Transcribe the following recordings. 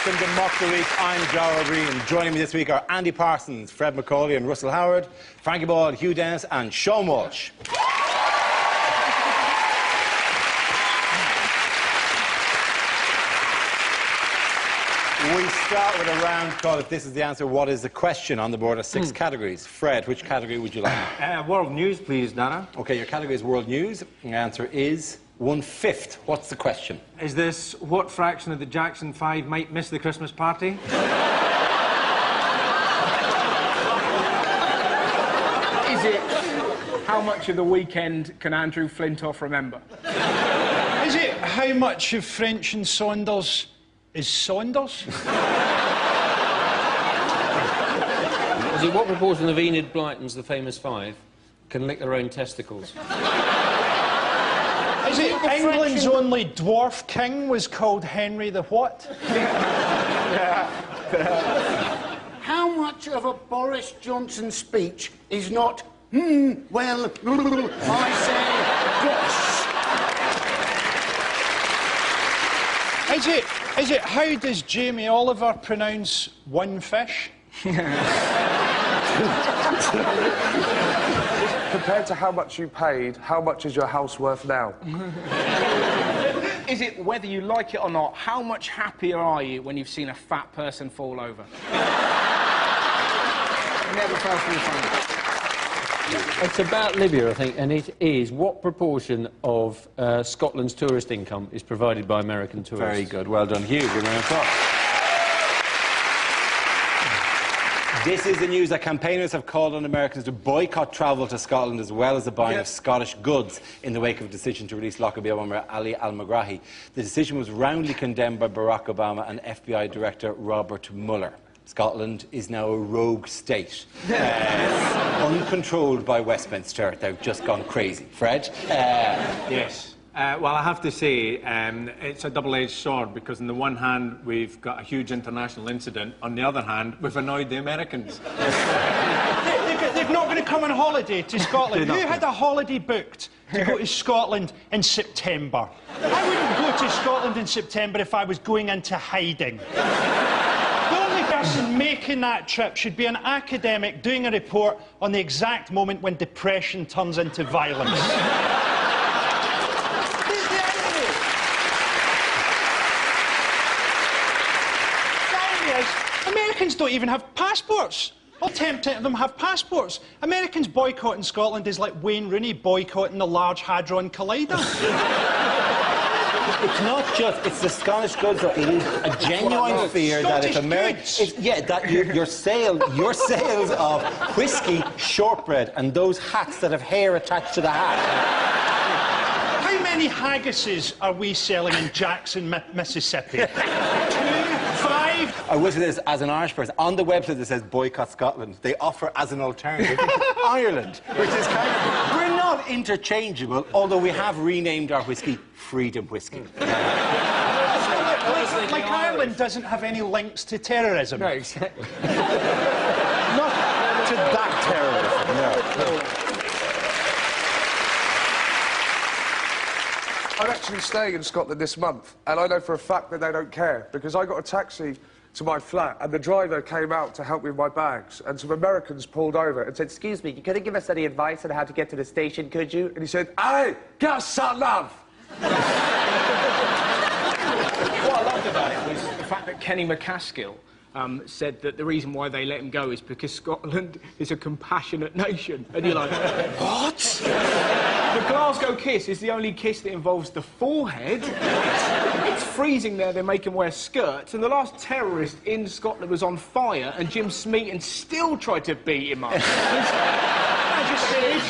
Welcome to Mock the Week. I'm Jarrell Green. Joining me this week are Andy Parsons, Fred McCauley and Russell Howard, Frankie Ball, Hugh Dennis and Sean Walsh. We start with a round called If This Is the Answer, What Is the Question? On the board are 6 categories. Fred, which category would you like? World news, please, Dana. OK, your category is world news. The answer is 1/5. What's the question? Is this what fraction of the Jackson 5 might miss the Christmas party? Is it how much of the weekend can Andrew Flintoff remember? Is it how much of French and Saunders is Saunders? Is it what proportion of Enid Blyton's The Famous Five can lick their own testicles? Is it England's only dwarf king was called Henry the what? How much of a Boris Johnson speech is not, well, I say, gosh? Is it how does Jamie Oliver pronounce one fish? Compared to how much you paid, how much is your house worth now? Is it whether you like it or not, how much happier are you when you've seen a fat person fall over? Never fails to be funny. It's about Libya, I think, and it is what proportion of Scotland's tourist income is provided by American tourists? Very good. Well done, Hugh. Good round of applause. This is the news that campaigners have called on Americans to boycott travel to Scotland as well as the buying of Scottish goods in the wake of a decision to release Lockerbie bomber Ali al-Megrahi. The decision was roundly condemned by Barack Obama and FBI Director Robert Mueller. Scotland is now a rogue state, uncontrolled by Westminster. They've just gone crazy. Fred? Yes. Well, I have to say, it's a double-edged sword, because on the one hand, we've got a huge international incident. On the other hand, we've annoyed the Americans. They're not going to come on holiday to Scotland. Who had a holiday booked to go to Scotland in September? I wouldn't go to Scotland in September if I was going into hiding. The only person making that trip should be an academic doing a report on the exact moment when depression turns into violence. Americans don't even have passports. All 10% of them have passports. Americans boycotting Scotland is like Wayne Rooney boycotting the Large Hadron Collider. It's not just, it's the Scottish goods, though. It is a genuine fear that if America... that your sales of whiskey, shortbread and those hats that have hair attached to the hat. How many haggises are we selling in Jackson, Mississippi? 2, 5? I will say this, as an Irish person, on the website that says boycott Scotland, they offer as an alternative Ireland, which is kind of... We're not interchangeable, although we have renamed our whiskey Freedom Whiskey. Like Ireland doesn't have any links to terrorism. No, exactly. Not to that terrorism, no. I'm actually staying in Scotland this month, and I know for a fact that they don't care, because I got a taxi to my flat, and the driver came out to help me with my bags, and some Americans pulled over and said, "Excuse me, you couldn't give us any advice on how to get to the station, could you?" And he said, "Hey, get us some love!" What I loved about it was the fact that Kenny McCaskill said that the reason why they let him go is because Scotland is a compassionate nation. And you're like, what? The Glasgow kiss is the only kiss that involves the forehead. It's freezing there, they make him wear skirts, and the last terrorist in Scotland was on fire, and Jim Smeaton still tried to beat him up.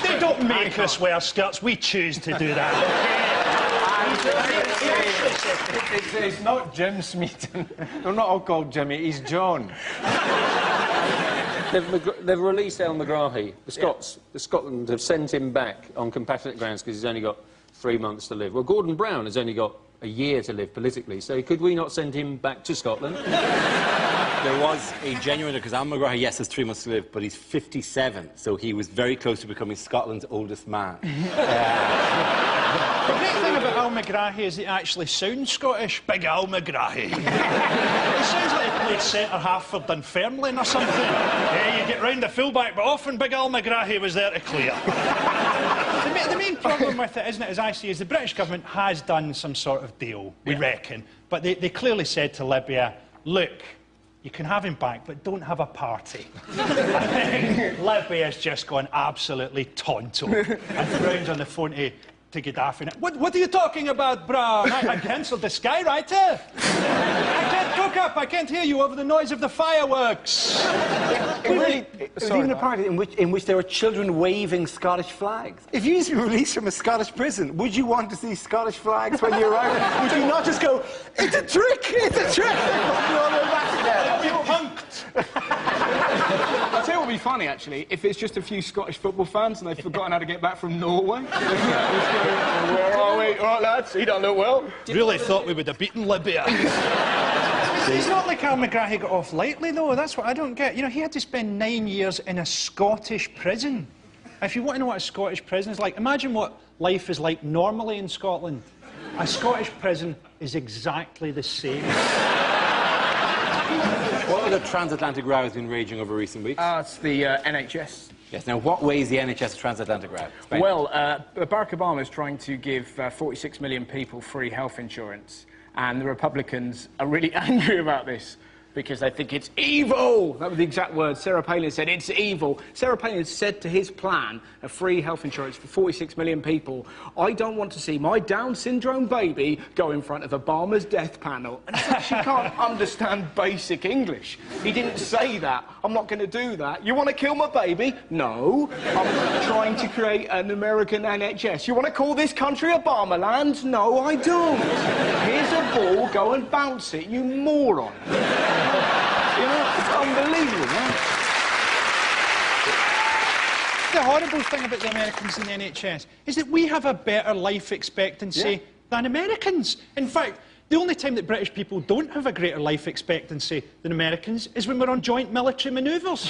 They don't make us wear skirts, we choose to do that. It's not Jim Smeaton. I'm not all called Jimmy, he's John. They've released El Megrahi. The Scotland have sent him back on compassionate grounds because he's only got 3 months to live. Well, Gordon Brown has only got a year to live politically, so could we not send him back to Scotland? There was a genuine... Because Al Megrahi, yes, has 3 months to live, but he's 57, so he was very close to becoming Scotland's oldest man. The great thing about Al McGrahy is he actually sounds Scottish. Big Al McGrahy. He sounds like he played centre-half for Dunfermline or something. Yeah, you get round the full-back, but often Big Al McGrahy was there to clear. The main problem with it, isn't it, as I see, is the British government has done some sort of deal, we reckon. But they clearly said to Libya, look, you can have him back, but don't have a party. Libya's just gone absolutely tonto. And Brown's on the phone to Gaddafi. What are you talking about, Brown? I cancelled the skywriter. I can't cook up. I can't hear you over the noise of the fireworks. It was even a party in which there were children waving Scottish flags. If you've been released from a Scottish prison, would you want to see Scottish flags when you arrive? Would you not just go, it's a trick, it's a trick? You punked. I'll tell you what would be funny, actually, if it's just a few Scottish football fans and they've forgotten how to get back from Norway. Where are we? All right, lads, he don't look well. Really thought we would have beaten Libya. It's not like Al McGrahy got off lightly, though. That's what I don't get. You know, he had to spend 9 years in a Scottish prison. If you want to know what a Scottish prison is like, imagine what life is like normally in Scotland. A Scottish prison is exactly the same. What other transatlantic row has been raging over recent weeks? It's the NHS. Yes, now what way is the NHS a transatlantic row? Explain. Well, Barack Obama is trying to give 46 million people free health insurance, and the Republicans are really angry about this because they think it's evil. That was the exact word. Sarah Palin said, it's evil. Sarah Palin said to his plan of free health insurance for 46 million people, I don't want to see my Down syndrome baby go in front of Obama's death panel. And she can't understand basic English. He didn't say that. I'm not going to do that. You want to kill my baby? No. I'm trying to create an American NHS. You want to call this country Obama land? No, I don't. Here's a ball. Go and bounce it, you moron. You know, it's unbelievable, man. The horrible thing about the Americans and the NHS is that we have a better life expectancy than Americans. In fact, the only time that British people don't have a greater life expectancy than Americans is when we're on joint military manoeuvres.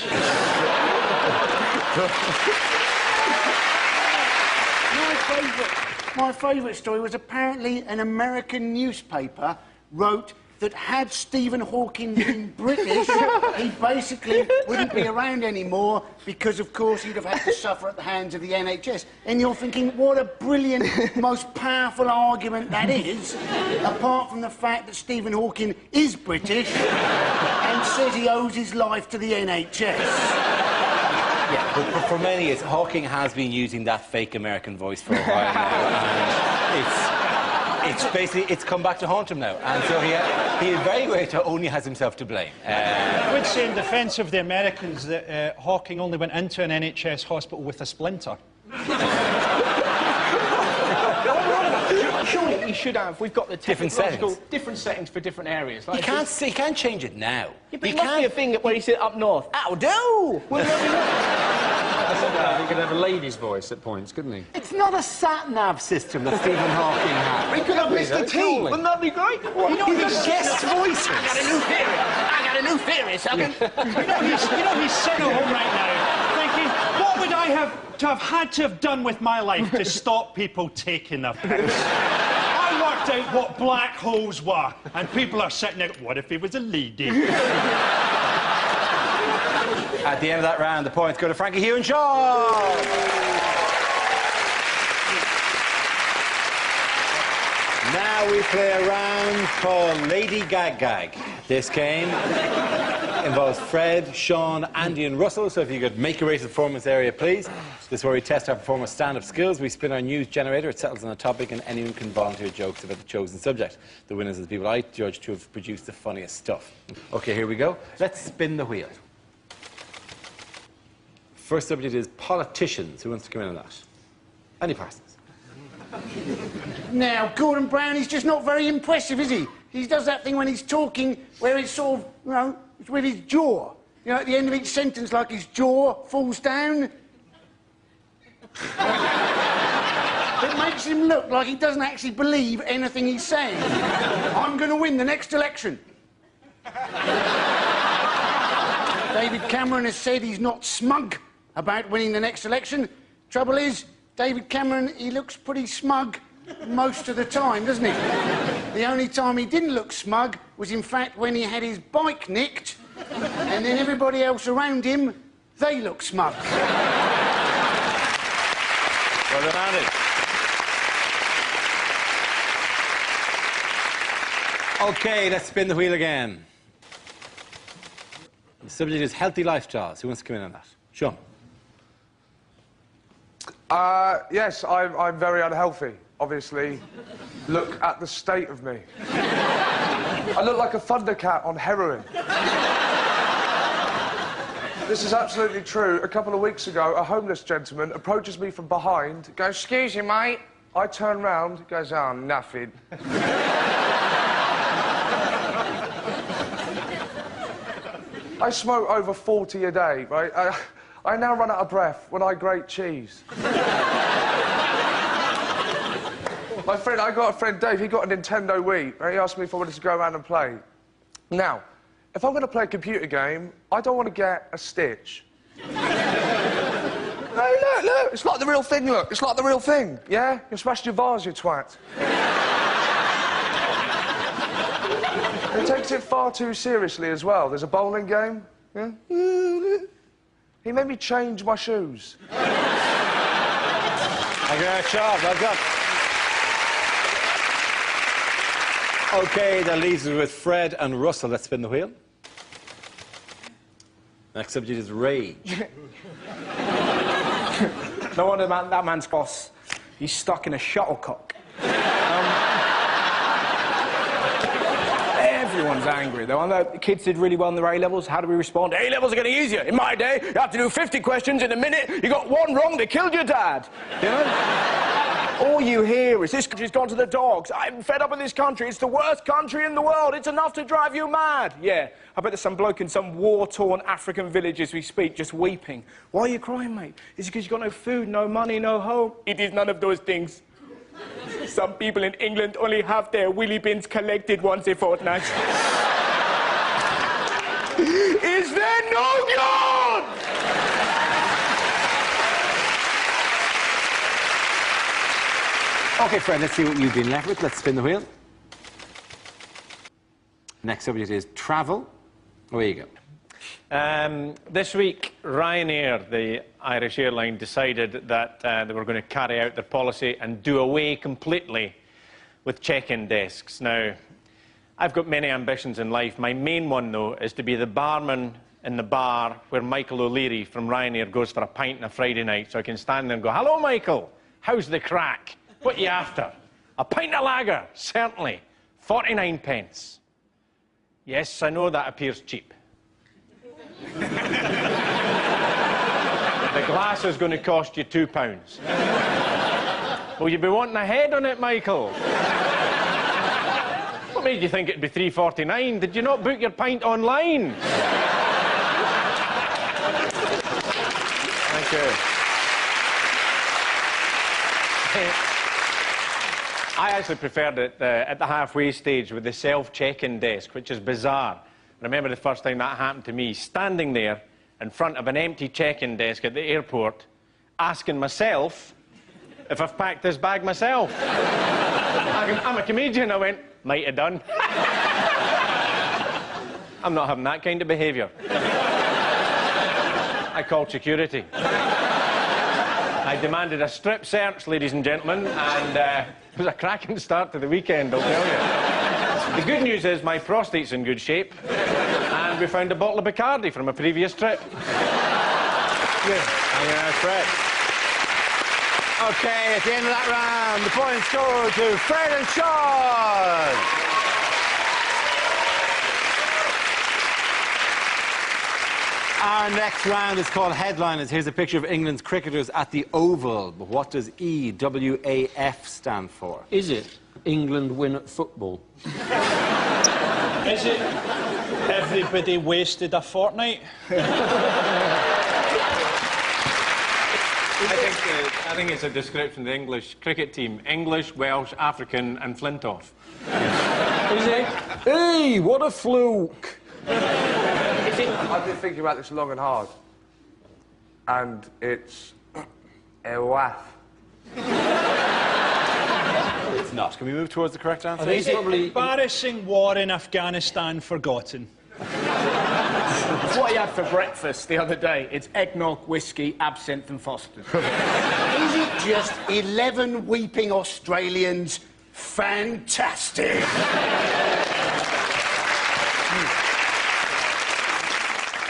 My favourite story was apparently an American newspaper wrote that had Stephen Hawking been British, he basically wouldn't be around anymore because, of course, he'd have had to suffer at the hands of the NHS. And you're thinking, what a brilliant, most powerful argument that is, apart from the fact that Stephen Hawking is British and says he owes his life to the NHS. Yeah, but for many, Hawking has been using that fake American voice for a while now, and it's basically, it's come back to haunt him now, and so he in very much only has himself to blame. I would say in defence of the Americans that Hawking only went into an NHS hospital with a splinter. Surely he should have. We've got the Different technological... settings. Different settings for different areas. He can't change it now. Yeah, but it must be a thing where he said up north, "Ow, do!" He could have a lady's voice at points, couldn't he? It's not a sat-nav system that Stephen Hawking had. He could have Mr. T. Wouldn't that be great? You know, he's guest voices. I got a new theory, Sugan. You know, he's sitting at home right now thinking, what would I have had to have done with my life to stop people taking their piss? I worked out what black holes were, and people are sitting there, what if he was a lady? At the end of that round, the points go to Frankie Hugh and Shaw. Now we play a round called Lady Gag Gag. This game involves Fred, Sean, Andy and Russell, so if you could make your way to the performance area, please. This is where we test our performers' stand-up skills. We spin our news generator, it settles on a topic, and anyone can volunteer jokes about the chosen subject. The winners are the people I judge to have produced the funniest stuff. OK, here we go. Let's spin the wheel. First subject is politicians. Who wants to come in on that? Andy Parsons. Now, Gordon Brown, he's just not very impressive, is he? He does that thing when he's talking where it's sort of, you know, it's with his jaw. You know, at the end of each sentence, like his jaw falls down. It makes him look like he doesn't actually believe anything he's saying. I'm going to win the next election. David Cameron has said he's not smug about winning the next election. Trouble is, David Cameron, he looks pretty smug most of the time, doesn't he? The only time he didn't look smug was, in fact, when he had his bike nicked, and then everybody else around him, they looked smug. Well done, Andy. OK, let's spin the wheel again. The subject is healthy lifestyles. Who wants to come in on that? Sean. Yes, I'm very unhealthy, obviously. Look at the state of me. I look like a Thundercat on heroin. This is absolutely true. A couple of weeks ago, a homeless gentleman approaches me from behind, goes, "Excuse you, mate." I turn round, goes, "Oh, nothing." I smoke over 40 a day, right? I now run out of breath when I grate cheese. I got a friend, Dave, he got a Nintendo Wii, right? He asked me if I wanted to go around and play. Now, if I'm going to play a computer game, I don't want to get a stitch. Hey, look, it's like the real thing, look. It's like the real thing, yeah? You smashed your vase, you twat. He takes it far too seriously as well. There's a bowling game, yeah? He made me change my shoes. Okay, job, well done. OK, that leaves us with Fred and Russell. Let's spin the wheel. Next subject is rage. No wonder that man's boss. He's stuck in a shuttlecock. Everyone's angry, though. I know the kids did really well in their A-levels. How do we respond? A-levels are getting easier. In my day, you have to do 50 questions in a minute. You got one wrong, they killed your dad. You know? All you hear is, this country's gone to the dogs. I'm fed up with this country. It's the worst country in the world. It's enough to drive you mad. Yeah, I bet there's some bloke in some war-torn African village as we speak, just weeping. Why are you crying, mate? Is it because you've got no food, no money, no home? It is none of those things. Some people in England only have their wheelie bins collected once a fortnight. Is there no God? OK, Fred, let's see what you've been left with. Let's spin the wheel. Next subject is travel. Away you go. This week, Ryanair, the Irish airline, decided that they were going to carry out their policy and do away completely with check-in desks. Now, I've got many ambitions in life. My main one, though, is to be the barman in the bar where Michael O'Leary from Ryanair goes for a pint on a Friday night, so I can stand there and go, "Hello, Michael. How's the crack? What are you after?" "A pint of lager, certainly. 49 pence. "Yes, I know that appears cheap. The glass is going to cost you £2. "Will you be wanting a head on it, Michael?" "What made you think it'd be £3.49? Did you not book your pint online?" Thank you. I actually preferred it at the halfway stage with the self-check-in desk, which is bizarre. I remember the first time that happened to me, standing there in front of an empty check-in desk at the airport, asking myself if I've packed this bag myself. I'm a comedian, I went, "Might have done." I'm not having that kind of behaviour. I called security. I demanded a strip search, ladies and gentlemen, and it was a cracking start to the weekend, I'll tell you. The good news is my prostate's in good shape, and we found a bottle of Bacardi from a previous trip. Yeah, Fred. OK, at the end of that round, the points go to Fred and Sean. Our next round is called Headliners. Here's a picture of England's cricketers at the Oval. But what does EWAF stand for? Is it England win at football? Is it everybody wasted a fortnight? I think it's a description of the English cricket team. English, Welsh, African and Flintoff. Is it? Hey, what a fluke! I've been thinking about this long and hard. And it's... EWAF. it's not. Can we move towards the correct answer? He's probably... Embarrassing war in Afghanistan forgotten. It's what he had for breakfast the other day. It's eggnog, whiskey, absinthe and Foster's. Is it just 11 weeping Australians? Fantastic!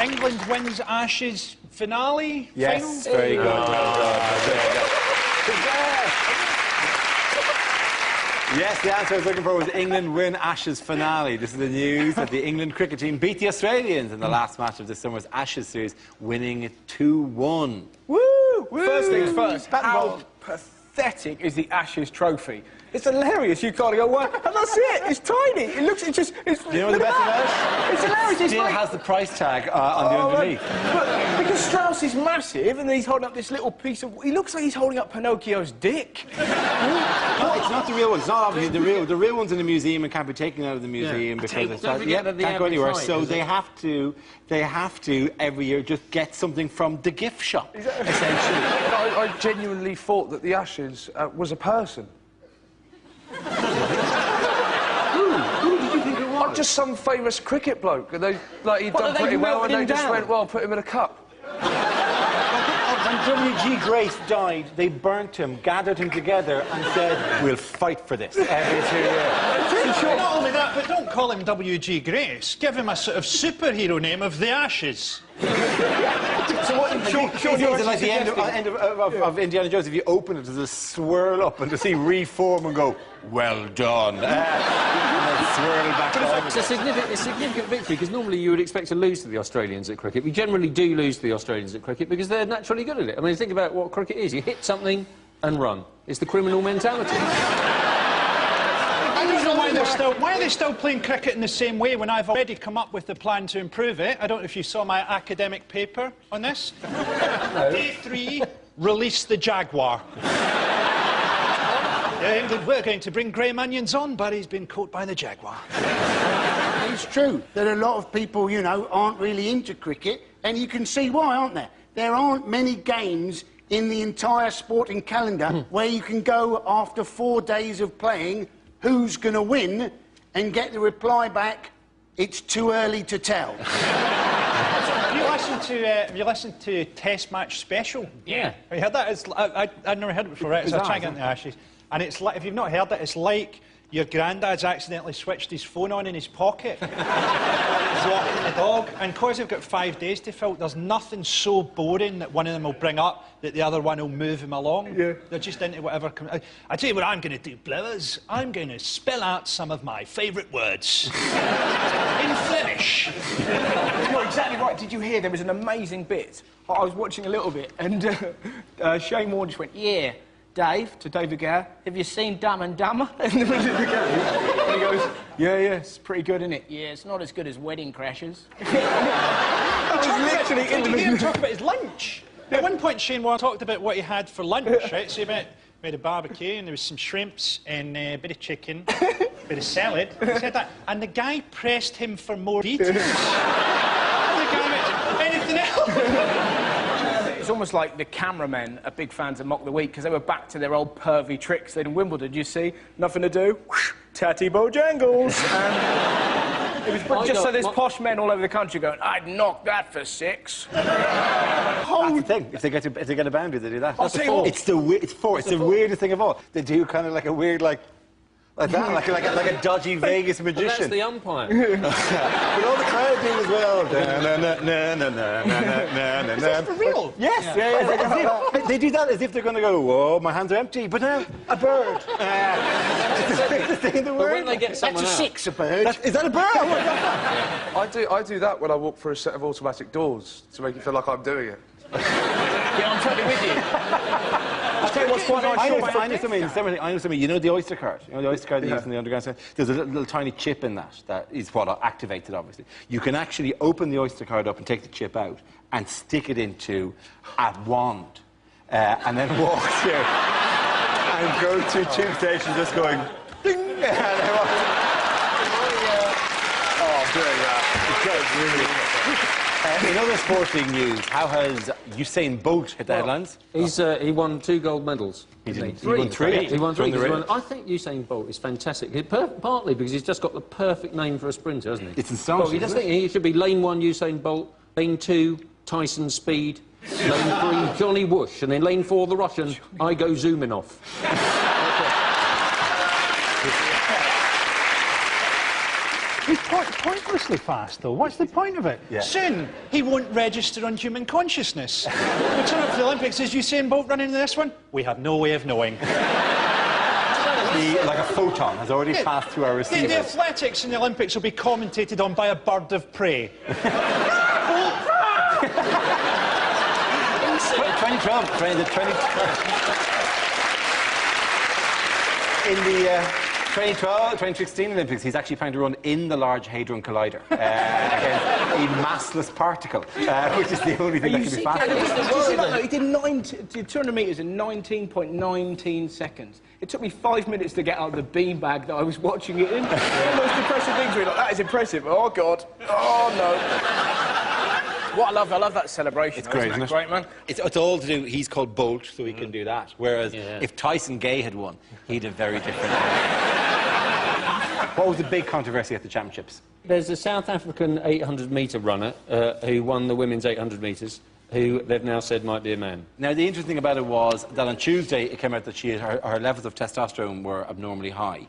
England wins Ashes finale? Yes, Final? very good. Well done. Yes, the answer I was looking for was England win Ashes finale. This is the news that the England cricket team beat the Australians in the last match of this summer's Ashes series, winning it 2-1. Woo! First things first, how pathetic is the Ashes trophy? It's hilarious. You can't go, what? And that's it. It's tiny. It looks, it's just... It's, Do you know what the best of that? It's hilarious. It's Still like... has the price tag on the underneath. But because Strauss is massive and he's holding up this little piece of... He looks like he's holding up Pinocchio's dick. No, it's not the real one. It's not obviously the real one's in the museum and can't be taken out of the museum because it's not, can't go anywhere. So they have to every year just get something from the gift shop, essentially. I genuinely thought that the Ashes was a person. Who did you think it was? Just some famous cricket bloke. And he'd done pretty well, and they just went, well, put him in a cup. When W.G. Grace died, they burnt him, gathered him together, and said, "We'll fight for this every 2 years." Not only that, but don't call him W.G. Grace. Give him a sort of superhero name of the Ashes. So what? It's like the end of Indiana Jones. If you open it, does it swirl up and to see reform and go, "Well done," and then swirl back down. It's a significant victory, because normally you would expect to lose to the Australians at cricket. We generally do lose to the Australians at cricket because they're naturally good at it. I mean, think about what cricket is. You hit something and run. It's the criminal mentality. I don't know why are they still playing cricket in the same way when I've already come up with the plan to improve it. I don't know if you saw my academic paper on this. Day 3, release the Jaguar. England, we're going to bring Graham Onions on, but he's been caught by the Jaguar. It's true that a lot of people, you know, aren't really into cricket, and you can see why, aren't there? There aren't many games in the entire sporting calendar where you can go after 4 days of playing, who's going to win, and get the reply back, it's too early to tell. Have you listened to Test Match Special? Yeah. Have you heard that? I'd never heard it before, right? So I try and get into the Ashes. And it's like, if you've not heard it, it's like your granddad's accidentally switched his phone on in his pocket. He's walking the dog. And because they've got 5 days to fill, there's nothing so boring that one of them will bring up that the other one will move him along. Yeah. They're just into whatever comes... I tell you what I'm going to do, Blowers. I'm going to spell out some of my favourite words. In Flemish. You're exactly right. Did you hear there was an amazing bit? I was watching a little bit, and Shane Warne just went, "Yeah, Dave," to David Gower, "have you seen Dumb and Dumber?" in the middle of the game. And he goes, yeah, it's pretty good, isn't it? Yeah, it's not as good as Wedding Crashers. Talk about his lunch. At one point, Shane Warne talked about what he had for lunch, right? So he made a barbecue, and there was some shrimps and a bit of chicken, a bit of salad. He said that, and the guy pressed him for more details. The guy went, anything else? It's almost like the cameramen are big fans of Mock the Week because they were back to their old pervy tricks they did in Wimbledon. You see, nothing to do, whoosh, Tatty Bojangles. It was just so there's posh men all over the country going, "I'd knock that for 6. That's the thing. If they get a boundary, they do that. It's the weirdest thing of all. They do kind of like a weird like that, like a dodgy Vegas magician. But that's the umpire. But all the crowd do as well. Is this for real? Yes. Yeah. They do that as if they're going to go, "Whoa, my hands are empty," but now a bird. It's the biggest thing in the world. But when they get someone That's a 6, a bird. Is that a bird? Oh my God. I do that when I walk through a set of automatic doors to make it feel like I'm doing it. Yeah, I'm totally with you. I'll tell you what's quite nice. I know something. You know the Oyster card? You know the Oyster card they use in the underground? There's a little tiny chip in that is what activates it, obviously. You can actually open the Oyster card up and take the chip out and stick it into a wand and then walk through and go to tube station just going ding. And I walk. I'm doing that. It's really In other sporting news, how has Usain Bolt hit the headlines? He won 2 gold medals. He didn't did. He won 3. He won 3. From the race. I think Usain Bolt is fantastic. Partly because he's just got the perfect name for a sprinter, hasn't he? It's astonishing. Well, you just think he should be lane 1 Usain Bolt, lane 2 Tyson Speed, lane 3 Johnny Whoosh, and then lane 4 the Russian I go zooming off. He's pointlessly fast, though. What's the point of it? Yeah. Soon, he won't register on human consciousness. We'll turn up to the Olympics. Is Usain Bolt running in this one? We have no way of knowing. Like a photon has already passed through our receiver. The athletics in the Olympics will be commentated on by a bird of prey. 2016 Olympics, he's actually planning to run in the Large Hadron Collider against a massless particle, which is the only thing that can be faster. He did 200 metres in 19.19 seconds. It took me 5 minutes to get out of the beanbag that I was watching it in. One of the most impressive things were like, that is impressive. Oh, God. Oh, no. What I love that celebration. It's great, isn't it? Great, man. It's all to do. He's called Bolt, so he can do that. Whereas if Tyson Gay had won, he'd have very different. What was the big controversy at the championships? There's a South African 800-metre runner who won the women's 800 metres, who they've now said might be a man. Now, the interesting thing about it was that on Tuesday it came out that her levels of testosterone were abnormally high.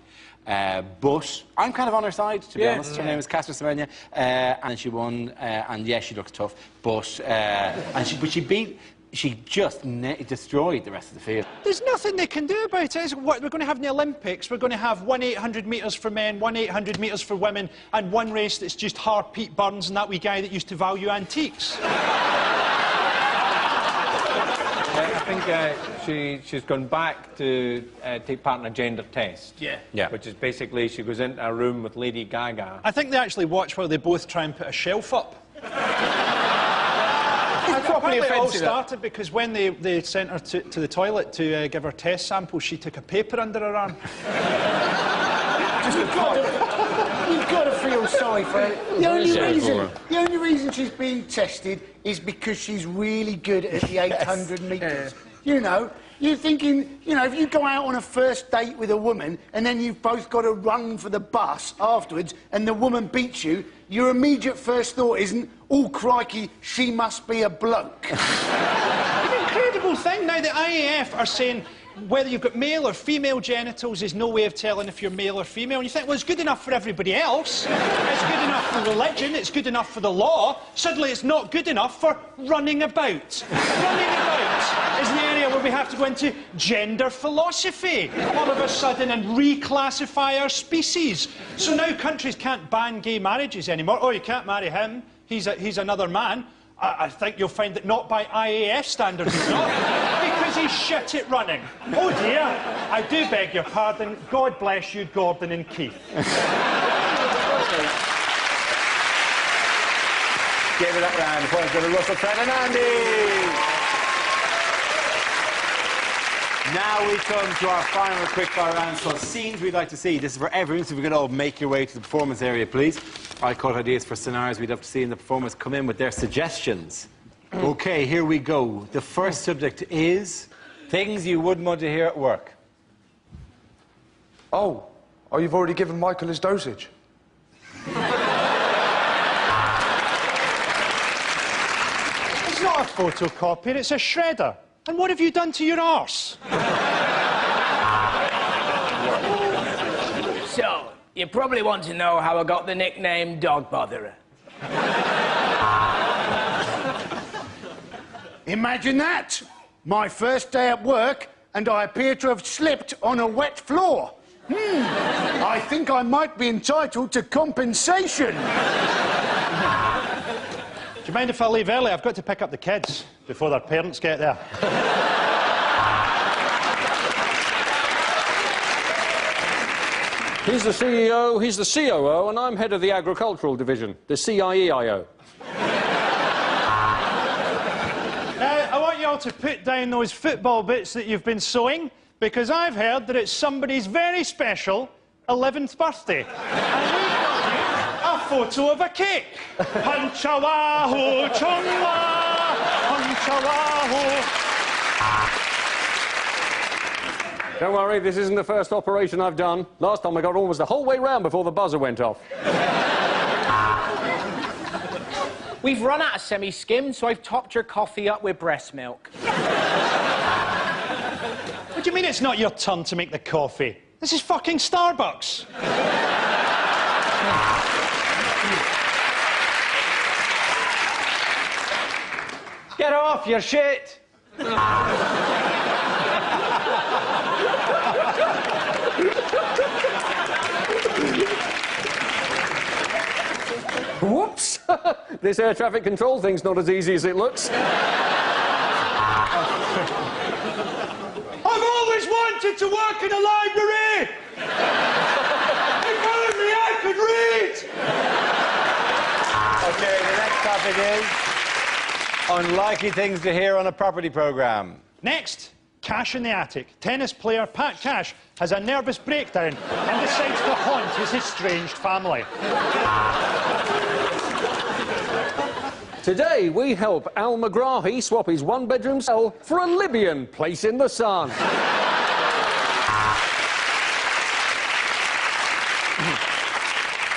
But I'm kind of on her side, to be honest. Her name is Caster Semenya, and she won, and yes, she looks tough, but she just destroyed the rest of the field. There's nothing they can do about it. What we're going to have in the Olympics, we're going to have 1 800 metres for men, 1 800 metres for women, and one race that's just Pete Burns and that wee guy that used to value antiques. I think she's gone back to take part in a gender test. Yeah. Which is basically she goes into a room with Lady Gaga. I think they actually watch while they both try and put a shelf up. Properly Apparently it all offensive. started because when they sent her to the toilet to give her test samples, she took a paper under her arm. You've got to feel sorry for her. The only reason she's being tested is because she's really good at the 800 metres. You know, you're thinking, you know, if you go out on a first date with a woman and then you've both got to run for the bus afterwards and the woman beats you, your immediate first thought isn't, oh, crikey, she must be a bloke. An incredible thing. Now, the IAF are saying whether you've got male or female genitals is no way of telling if you're male or female. And you think, well, it's good enough for everybody else. It's good enough for religion. It's good enough for the law. Suddenly, it's not good enough for running about. Running about is the area where we have to go into gender philosophy all of a sudden and reclassify our species. So now countries can't ban gay marriages anymore. Oh, you can't marry him. He's another man. I think you'll find that not by IAF standards, he's not. Because he's shit at running. Oh, dear. I do beg your pardon. God bless you, Gordon and Keith. Give it up round of applause to Russell, Fred and Andy. Now we come to our final quickfire round called Scenes We'd Like to See. This is for everyone, so if we could all make your way to the performance area, please. I caught ideas for scenarios we'd love to see in the performance. Come in with their suggestions. OK, here we go. The first subject is things you wouldn't want to hear at work. Oh, you've already given Michael his dosage. It's not a photocopier, it's a shredder. And what have you done to your arse? So, you probably want to know how I got the nickname Dog Botherer. Imagine that. My first day at work, and I appear to have slipped on a wet floor. I think I might be entitled to compensation. Do you mind if I leave early? I've got to pick up the kids before their parents get there. He's the CEO, he's the COO, and I'm head of the agricultural division, the CIEIO. Now, I want you all to put down those football bits that you've been sewing, because I've heard that it's somebody's very special 11th birthday. And we've got you a photo of a cake. Punchawaho, chungwa, punchawaho. Don't worry, this isn't the first operation I've done. Last time I got almost the whole way round before the buzzer went off. We've run out of semi-skim, so I've topped your coffee up with breast milk. What do you mean it's not your turn to make the coffee? This is fucking Starbucks. Get off your shit! Whoops! This air traffic control thing's not as easy as it looks. I've always wanted to work in a library! If only I could read! OK, the next topic is unlikely things to hear on a property programme. Next, Cash in the Attic. Tennis player Pat Cash has a nervous breakdown and decides to haunt his estranged family. Today, we help Al Megrahi swap his one-bedroom cell for a Libyan place in the sun.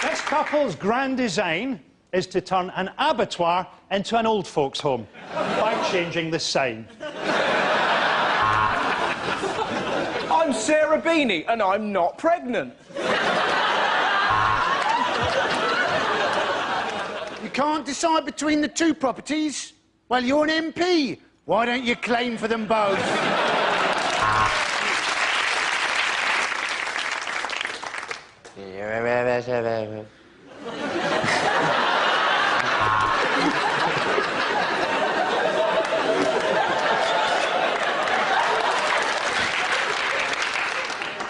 This couple's grand design is to turn an abattoir into an old folks' home by changing the sign. I'm Sarah Beanie, and I'm not pregnant. You can't decide between the two properties? Well, you're an MP. Why don't you claim for them both?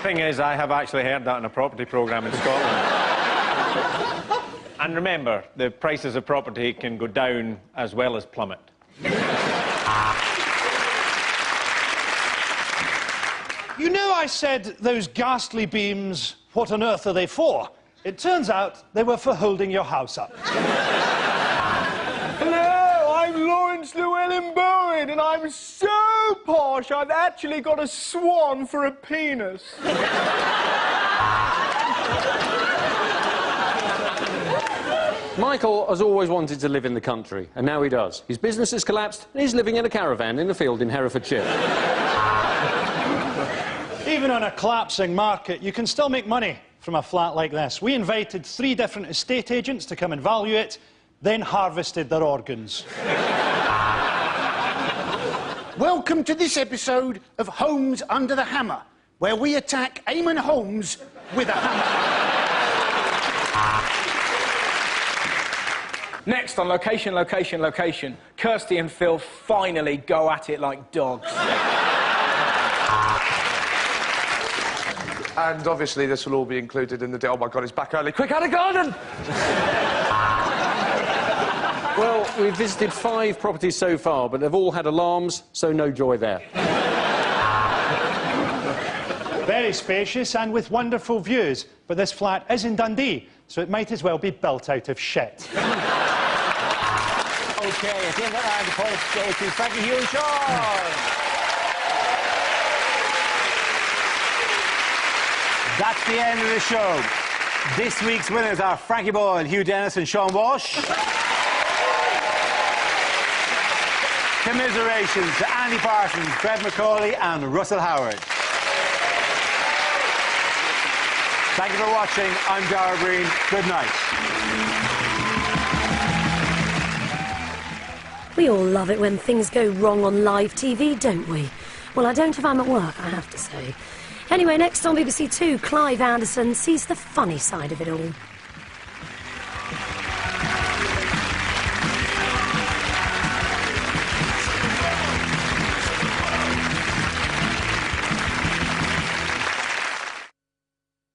Thing is, I have actually heard that in a property programme in Scotland. And remember, the prices of property can go down as well as plummet. You know, I said those ghastly beams, what on earth are they for? It turns out they were for holding your house up. Hello, I'm Lawrence Llewellyn Bowen, and I'm so posh I've actually got a swan for a penis. Michael has always wanted to live in the country, and now he does. His business has collapsed, and he's living in a caravan in a field in Herefordshire. Even on a collapsing market, you can still make money from a flat like this. We invited 3 different estate agents to come and value it, then harvested their organs. Welcome to this episode of Holmes Under the Hammer, where we attack Eamon Holmes with a hammer. Next on Location, Location, Location, Kirsty and Phil finally go at it like dogs. And obviously this will all be included in the deal. Oh my God, it's back early. Quick, out of garden! Well, we've visited 5 properties so far, but they've all had alarms, so no joy there. Very spacious and with wonderful views, but this flat is in Dundee, so it might as well be built out of shit. OK, at the end of the round, the points go to Frankie, Hugh and Sean. That's the end of the show. This week's winners are Frankie Boyle, Hugh Dennis and Sean Walsh. Commiserations to Andy Parsons, Fred McCauley and Russell Howard. Thank you for watching. I'm Dara Breen. Good night. We all love it when things go wrong on live TV, don't we? Well, I don't if I'm at work, I have to say. Anyway, next on BBC Two, Clive Anderson sees the funny side of it all.